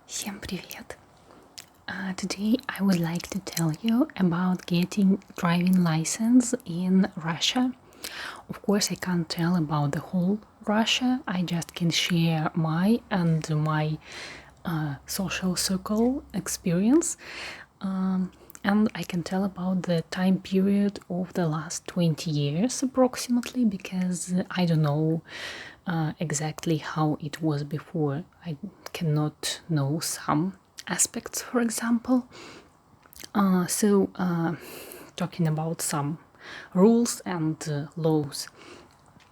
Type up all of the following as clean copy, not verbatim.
Всем привет! Today I would like to tell you about getting driving license in Russia. Of course, I can't tell about the whole Russia. I just can share my social circle experience, and I can tell about the time period of the last 20 years approximately, because I don't know exactly how it was before. I cannot know some aspects, for example. Talking about some rules and laws.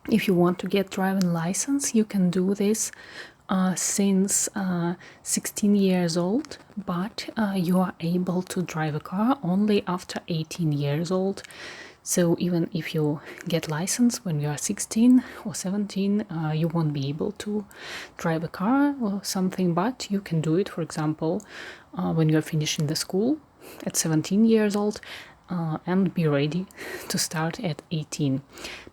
If you want to get driving license, you can do this since 16 years old, but you are able to drive a car only after 18 years old. So even if you get license when you are 16 or 17, you won't be able to drive a car or something, but you can do it, for example, when you're finishing the school at 17 years old, and be ready to start at 18.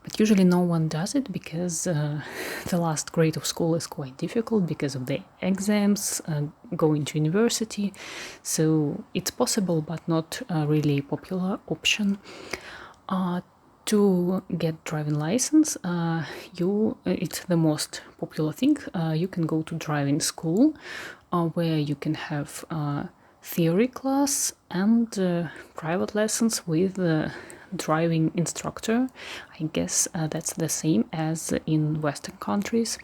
But usually no one does it because the last grade of school is quite difficult because of the exams, going to university. So it's possible, but not really a popular option. To get driving license, it's the most popular thing. You can go to driving school, where you can have theory class and private lessons with a driving instructor. I guess that's the same as in Western countries.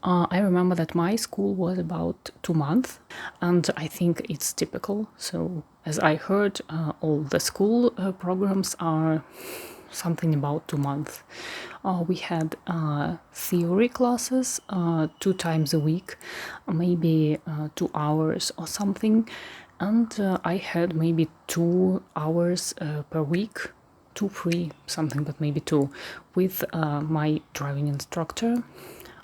I remember that my school was about 2 months, and I think it's typical. So as I heard, all the school programs are something about 2 months. We had theory classes 2 times a week, maybe 2 hours or something, and I had maybe 2 hours per week, 2, 3, something, but maybe 2, with my driving instructor.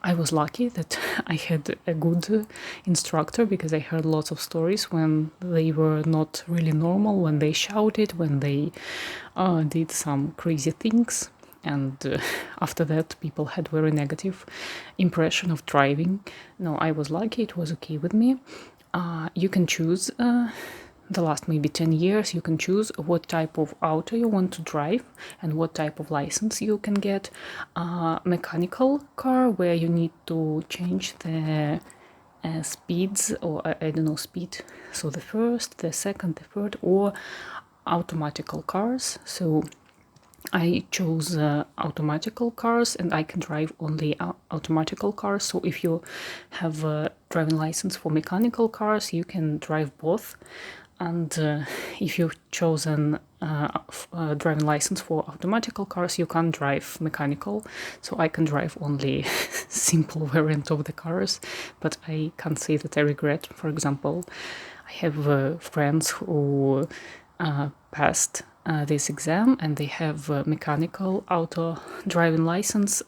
I was lucky that I had a good instructor, because I heard lots of stories when they were not really normal, when they shouted, when they did some crazy things. And after that, people had very negative impression of driving. No, I was lucky, it was okay with me. You can choose the last maybe 10 years, you can choose what type of auto you want to drive and what type of license you can get. Mechanical car, where you need to change the speeds, or I don't know, speed, so the first, the second, the third, or automatical cars. So I chose automatical cars, and I can drive only automatical cars. So if you have a driving license for mechanical cars, you can drive both. And if you've chosen driving license for automatical cars, you can't drive mechanical. So I can drive only simple variant of the cars, but I can't say that I regret. For example, I have friends who passed this exam, and they have a mechanical auto driving license,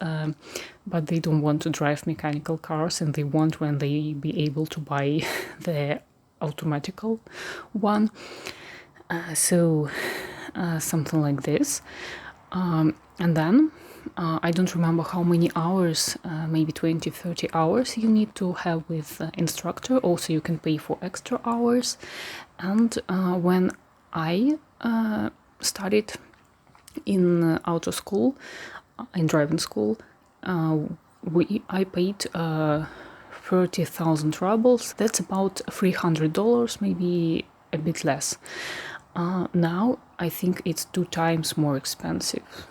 but they don't want to drive mechanical cars, and they want when they be able to buy the automatical one. Something like this. And then I don't remember how many hours, maybe 20, 30 hours you need to have with instructor. Also, you can pay for extra hours. And when I studied in auto school, in driving school, I paid 30,000 rubles. That's about $300, maybe a bit less. Now I think it's 2 times more expensive.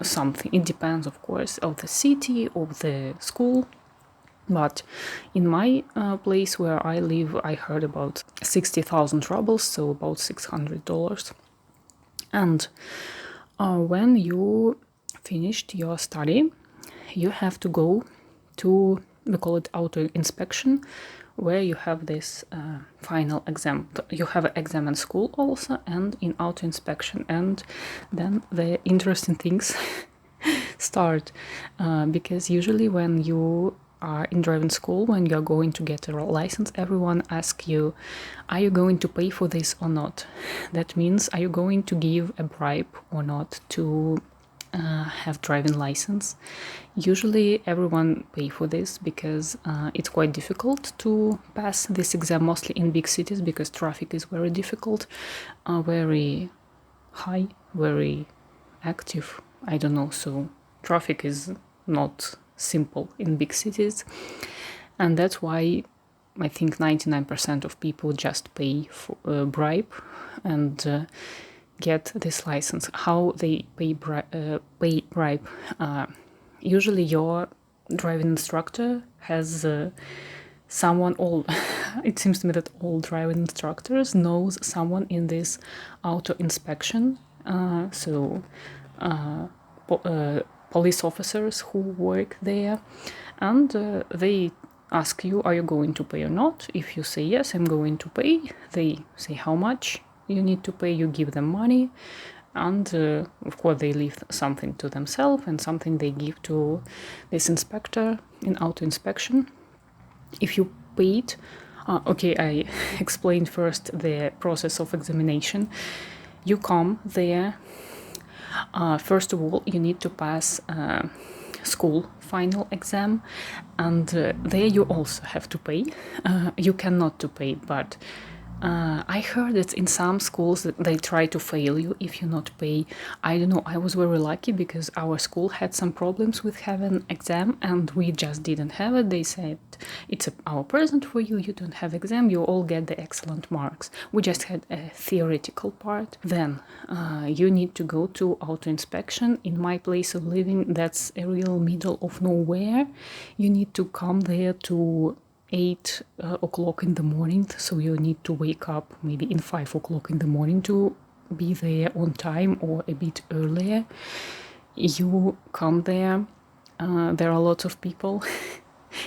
Something. It depends, of course, of the city, of the school. But in my place where I live, I heard about 60,000 rubles, so about $600. And when you finished your study, you have to go to, we call it auto inspection, where you have this final exam. You have an exam in school also, and in auto inspection. And then the interesting things start, because usually when you are in driving school, when you're going to get a license, everyone asks you, are you going to pay for this or not? That means, are you going to give a bribe or not to have driving license. Usually everyone pay for this because it's quite difficult to pass this exam, mostly in big cities, because traffic is very difficult, very high, very active. I don't know, so traffic is not simple in big cities, and that's why I think 99% of people just pay for bribe and get this license. How they pay bribe? Usually your driving instructor has someone, it seems to me that all driving instructors knows someone in this auto inspection, police officers who work there, and they ask you, are you going to pay or not? If you say yes, I'm going to pay, they say how much you need to pay, you give them money, and of course they leave something to themselves and something they give to this inspector in auto inspection. If you paid, okay, I explained first the process of examination. You come there, first of all you need to pass school final exam, and there you also have to pay. You cannot to pay, but I heard that in some schools that they try to fail you if you not pay. I don't know, I was very lucky because our school had some problems with having exam and we just didn't have it. They said, it's our present for you, you don't have exam, you all get the excellent marks. We just had a theoretical part. Then you need to go to auto inspection. In my place of living, that's a real middle of nowhere. You need to come there to 8 o'clock in the morning, so you need to wake up maybe in 5 o'clock in the morning to be there on time or a bit earlier. You come there, there are lots of people.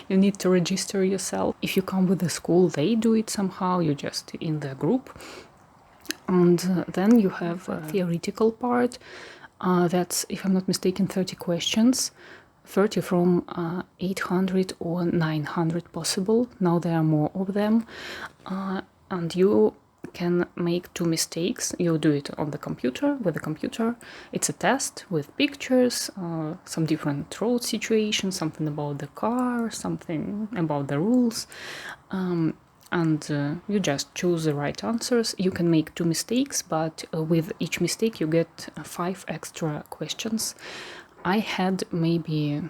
You need to register yourself. If you come with the school, they do it somehow, you're just in the group. And then you have a theoretical part. That's, if I'm not mistaken, 30 questions. 30 from 800 or 900 possible. Now there are more of them. And you can make 2 mistakes. You do it on the computer, with the computer. It's a test with pictures, some different road situations, something about the car, something about the rules. And you just choose the right answers. You can make 2 mistakes, but with each mistake you get 5 extra questions. I had maybe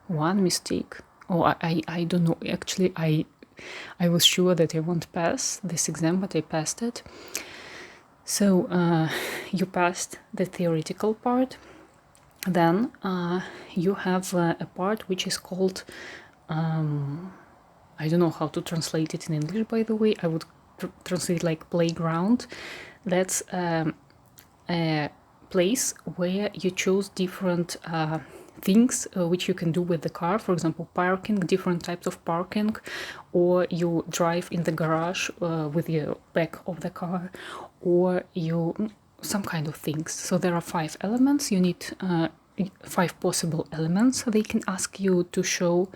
1 mistake, or I don't know, actually I was sure that I won't pass this exam, but I passed it. So you passed the theoretical part. Then you have a part which is called, I don't know how to translate it in English, by the way. I would translate like playground. That's a place where you choose different things which you can do with the car. For example, parking, different types of parking, or you drive in the garage with the back of the car, or you some kind of things. So there are 5 elements. You need 5 possible elements they can ask you to show.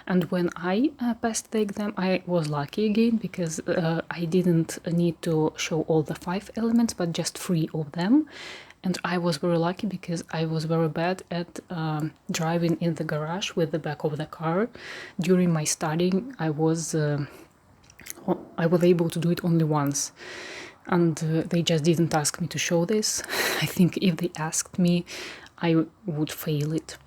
And when I passed the exam, I was lucky again, because I didn't need to show all the 5 elements, but just 3 of them. And I was very lucky because I was very bad at driving in the garage with the back of the car. During my studying, I was able to do it only once. And they just didn't ask me to show this. I think if they asked me, I would fail it.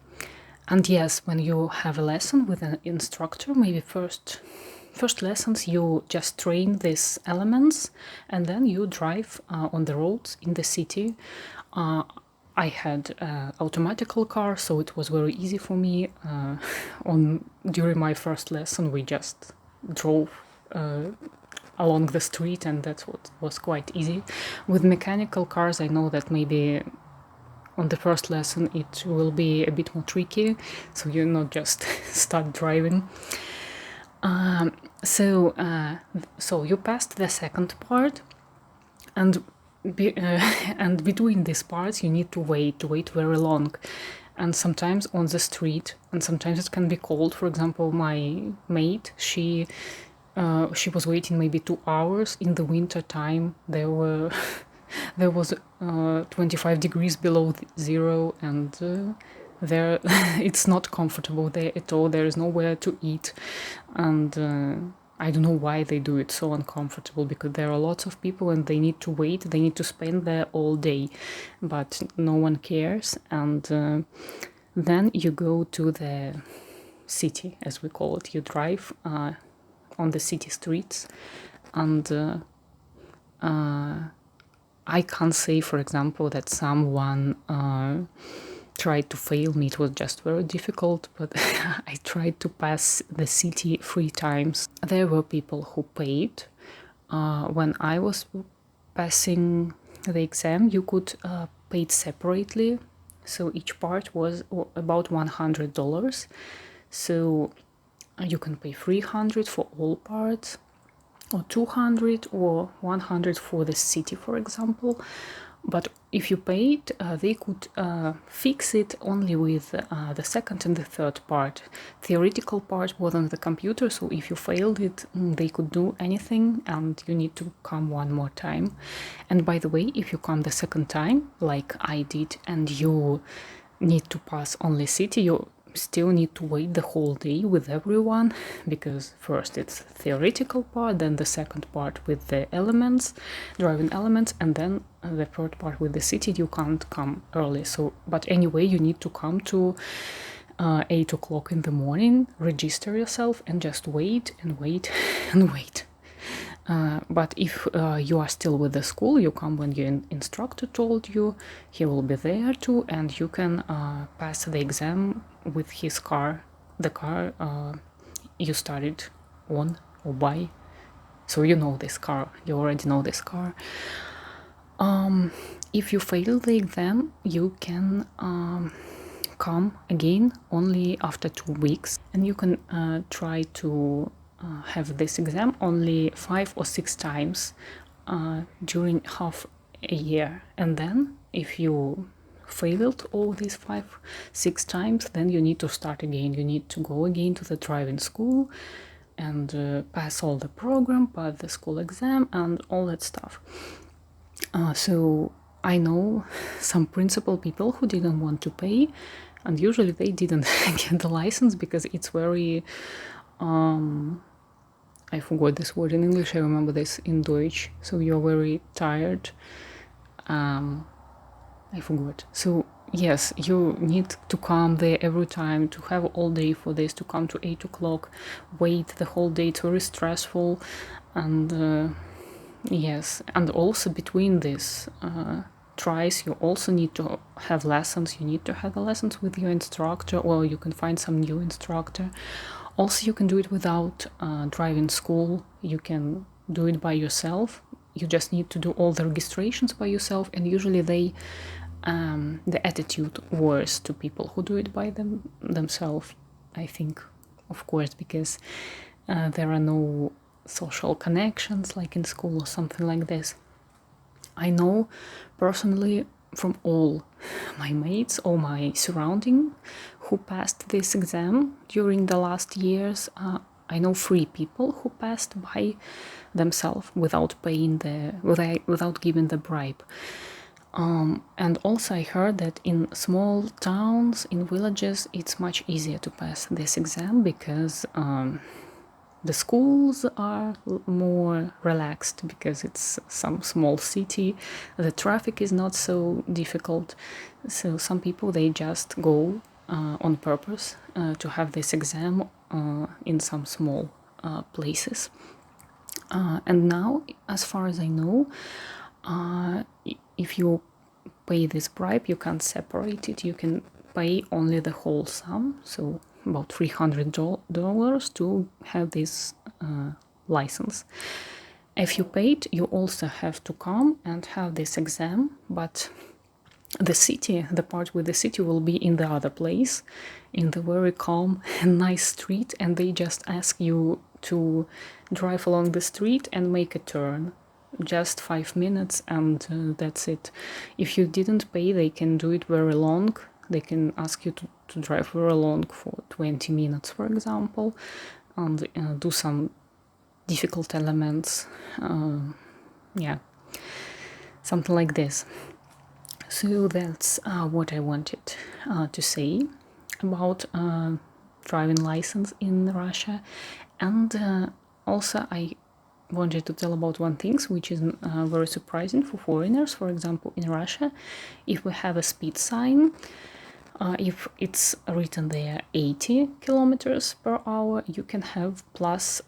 And yes, when you have a lesson with an instructor, maybe first lessons, you just train these elements, and then you drive on the roads in the city. I had an automatical car, so it was very easy for me. During my first lesson, we just drove along the street, and that's what was quite easy. With mechanical cars, I know that maybe on the first lesson it will be a bit more tricky, so you not just start driving. So you passed the second part, and between these parts you need to wait very long, and sometimes on the street, and sometimes it can be cold. For example, my mate, she was waiting maybe 2 hours in the winter time. There were there was 25 degrees below zero, and there it's not comfortable there at all. There is nowhere to eat, and I don't know why they do it so uncomfortable, because there are lots of people and they need to wait, they need to spend there all day, but no one cares. And then you go to the city, as we call it. You drive on the city streets, and I can't say, for example, that someone tried to fail me. It was just very difficult, but I tried to pass the city 3 times. There were people who paid. When I was passing the exam, you could pay it separately. So each part was about $100. So you can pay $300 for all parts, or $200 or $100 for the city, for example. But if you paid, they could fix it only with the second and the third part. Theoretical part was on the computer, so if you failed it, they could do anything, and you need to come one more time. And by the way, if you come the second time, like I did, and you need to pass only city, you still need to wait the whole day with everyone, because first it's theoretical part, then the second part with the elements, driving elements, and then the third part with the city. You can't come early. So, but anyway, you need to come to 8 o'clock in the morning, register yourself, and just wait and wait and wait. But if you are still with the school, you come when your instructor told you. He will be there too, and you can pass the exam with his car, the car you started on or by. So you know this car, you already know this car. If you fail the exam, you can come again only after 2 weeks, and you can try to have this exam only 5 or 6 times during half a year. And then if you failed all these 5, 6 times, then you need to start again. You need to go again to the driving school and pass all the program, pass the school exam, and all that stuff. So I know some principal people who didn't want to pay, and usually they didn't get the license because it's very I forgot this word in English, I remember this in Deutsch. So you're very tired. I forgot. So yes, you need to come there every time, to have all day for this, to come to 8 o'clock, wait the whole day. It's very stressful. And yes, and also between this tries, you also need to have lessons. You need to have lessons with your instructor, or you can find some new instructor. Also, you can do it without driving school. You can do it by yourself. You just need to do all the registrations by yourself, and usually they the attitude worse to people who do it by themselves, I think, of course, because there are no social connections like in school or something like this. I know personally from all my mates or my surrounding who passed this exam during the last years. I know 3 people who passed by themselves without paying without giving the bribe. And also I heard that in small towns, in villages, it's much easier to pass this exam because the schools are more relaxed, because it's some small city. The traffic is not so difficult. So some people, they just go on purpose to have this exam in some small places. And now, as far as I know, if you pay this bribe, you can't separate it. You can pay only the whole sum, so about $300 to have this license. If you paid, you also have to come and have this exam, but the city, the part with the city, will be in the other place, in the very calm and nice street, and they just ask you to drive along the street and make a turn. Just 5 minutes, and that's it. If you didn't pay, they can do it very long. They can ask you to drive very long for 20 minutes, for example, and do some difficult elements. Yeah. something like this. So that's what I wanted to say about driving license in Russia. And also I wanted to tell about one thing which is very surprising for foreigners. For example, in Russia, if we have a speed sign, if it's written there 80 kilometers per hour, you can have plus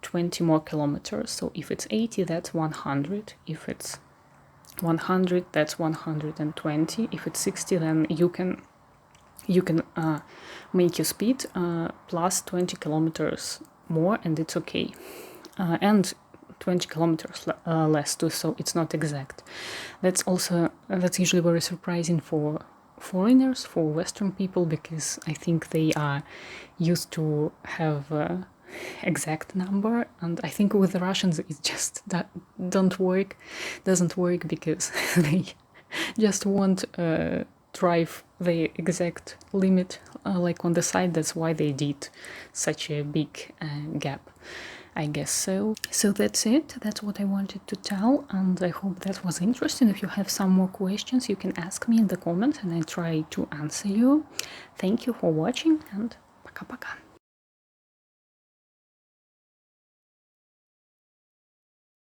20 more kilometers. So if it's 80, that's 100. If it's 100, that's 120. If it's 60, then you can make your speed plus 20 kilometers more, and it's okay. And 20 kilometers less too, so it's not exact. That's usually very surprising for foreigners, for Western people, because I think they are used to have exact number, and I think with the Russians it just doesn't work because they just won't drive the exact limit like on the side. That's why they did such a big gap, I guess. So that's it. That's what I wanted to tell, and I hope that was interesting. If you have some more questions, you can ask me in the comments and I try to answer you. Thank you for watching, and пока-пока.